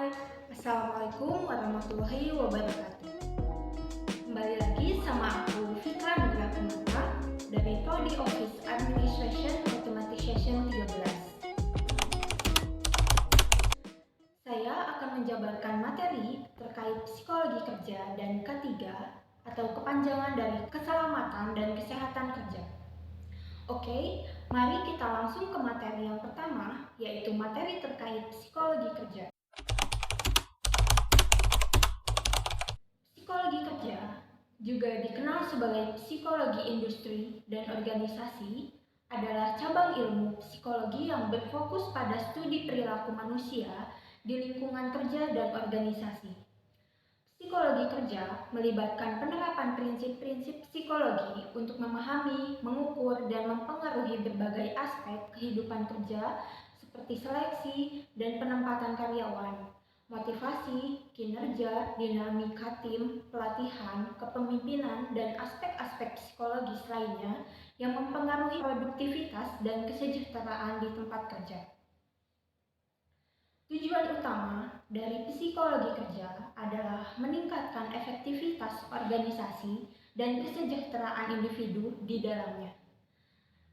Hai, Assalamualaikum warahmatullahi wabarakatuh. Kembali lagi sama aku Fika Nugra Penutra dari Prodi Office Administration Automatization 13. Saya akan menjabarkan materi terkait psikologi kerja dan K3 atau kepanjangan dari keselamatan dan kesehatan kerja. Oke, mari kita langsung ke materi yang pertama, yaitu materi terkait psikologi kerja. Psikologi kerja juga dikenal sebagai psikologi industri dan organisasi adalah cabang ilmu psikologi yang berfokus pada studi perilaku manusia di lingkungan kerja dan organisasi. Psikologi kerja melibatkan penerapan prinsip-prinsip psikologi untuk memahami, mengukur, dan mempengaruhi berbagai aspek kehidupan kerja seperti seleksi dan penempatan karyawan, motivasi, kinerja, dinamika tim, pelatihan, kepemimpinan, dan aspek-aspek psikologis lainnya yang mempengaruhi produktivitas dan kesejahteraan di tempat kerja. Tujuan utama dari psikologi kerja adalah meningkatkan efektivitas organisasi dan kesejahteraan individu di dalamnya.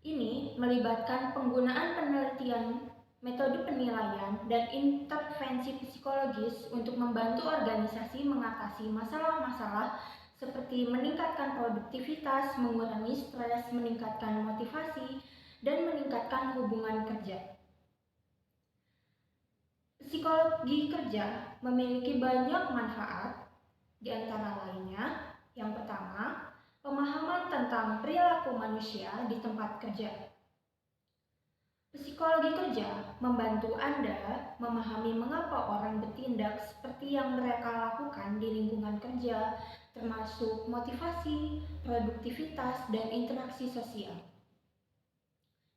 Ini melibatkan penggunaan penelitian, metode penilaian, dan intervensi psikologis untuk membantu organisasi mengatasi masalah-masalah seperti meningkatkan produktivitas, mengurangi stres, meningkatkan motivasi, dan meningkatkan hubungan kerja. Psikologi kerja memiliki banyak manfaat, di antara lainnya, yang pertama, pemahaman tentang perilaku manusia di tempat kerja. Psikologi kerja membantu Anda memahami mengapa orang bertindak seperti yang mereka lakukan di lingkungan kerja, termasuk motivasi, produktivitas, dan interaksi sosial.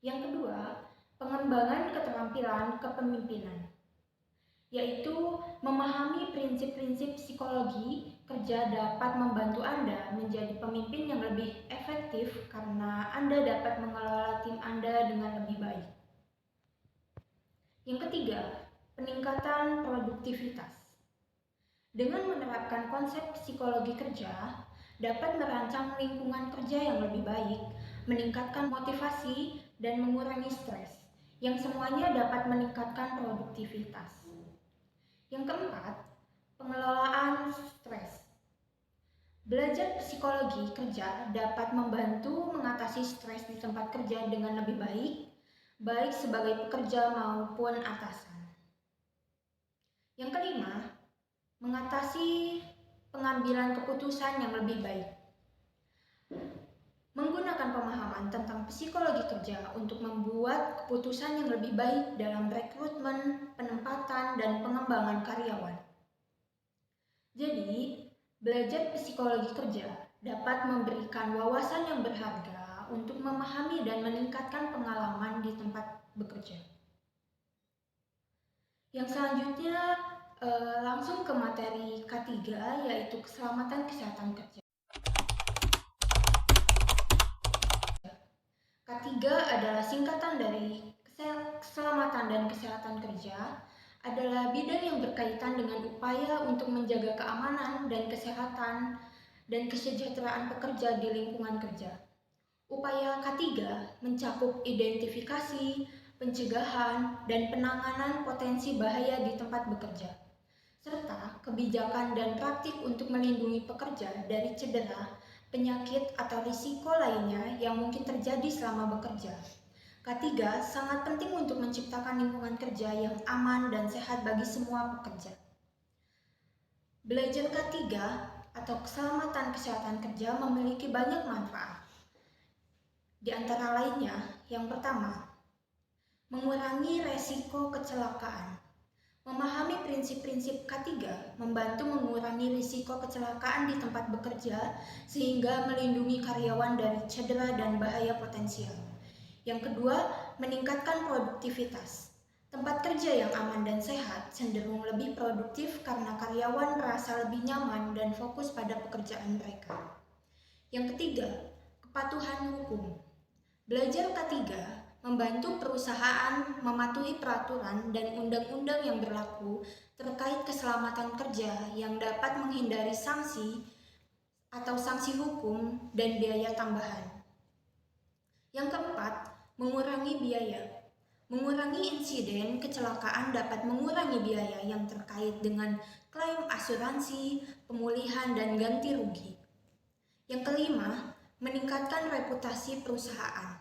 Yang kedua, pengembangan keterampilan kepemimpinan, yaitu memahami prinsip-prinsip psikologi kerja dapat membantu Anda menjadi pemimpin yang lebih efektif karena Anda dapat mengelola tim Anda dengan lebih baik. Yang ketiga, peningkatan produktivitas. Dengan menerapkan konsep psikologi kerja, dapat merancang lingkungan kerja yang lebih baik, meningkatkan motivasi, dan mengurangi stres, yang semuanya dapat meningkatkan produktivitas. Yang keempat, pengelolaan stres. Belajar psikologi kerja dapat membantu mengatasi stres di tempat kerja dengan lebih baik sebagai pekerja maupun atasan. Yang kelima, mengatasi pengambilan keputusan yang lebih baik. Menggunakan pemahaman tentang psikologi kerja untuk membuat keputusan yang lebih baik dalam rekrutmen, penempatan, dan pengembangan karyawan. Jadi, belajar psikologi kerja dapat memberikan wawasan yang berharga untuk memahami dan meningkatkan pengalaman di tempat bekerja. Yang selanjutnya, langsung ke materi K3, yaitu keselamatan kesehatan kerja. K3 adalah singkatan dari keselamatan dan kesehatan kerja, adalah bidang yang berkaitan dengan upaya untuk menjaga keamanan dan kesehatan dan kesejahteraan pekerja di lingkungan kerja. Upaya K3 mencakup identifikasi, pencegahan, dan penanganan potensi bahaya di tempat bekerja, serta kebijakan dan praktik untuk melindungi pekerja dari cedera, penyakit, atau risiko lainnya yang mungkin terjadi selama bekerja. K3 sangat penting untuk menciptakan lingkungan kerja yang aman dan sehat bagi semua pekerja. Belajar K3 atau keselamatan kesehatan kerja memiliki banyak manfaat. Di antara lainnya, yang pertama, mengurangi resiko kecelakaan. Memahami prinsip-prinsip K3 membantu mengurangi risiko kecelakaan di tempat bekerja sehingga melindungi karyawan dari cedera dan bahaya potensial. Yang kedua, meningkatkan produktivitas. Tempat kerja yang aman dan sehat cenderung lebih produktif karena karyawan merasa lebih nyaman dan fokus pada pekerjaan mereka. Yang ketiga, kepatuhan hukum. Belajar K3 membantu perusahaan mematuhi peraturan dan undang-undang yang berlaku terkait keselamatan kerja yang dapat menghindari sanksi atau sanksi hukum dan biaya tambahan. Yang keempat, mengurangi biaya. Mengurangi insiden kecelakaan dapat mengurangi biaya yang terkait dengan klaim asuransi, pemulihan, dan ganti rugi. Yang kelima, meningkatkan reputasi perusahaan.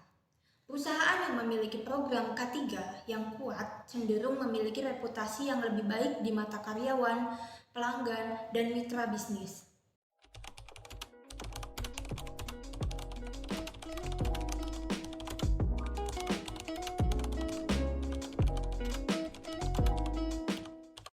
Perusahaan yang memiliki program K3 yang kuat cenderung memiliki reputasi yang lebih baik di mata karyawan, pelanggan, dan mitra bisnis.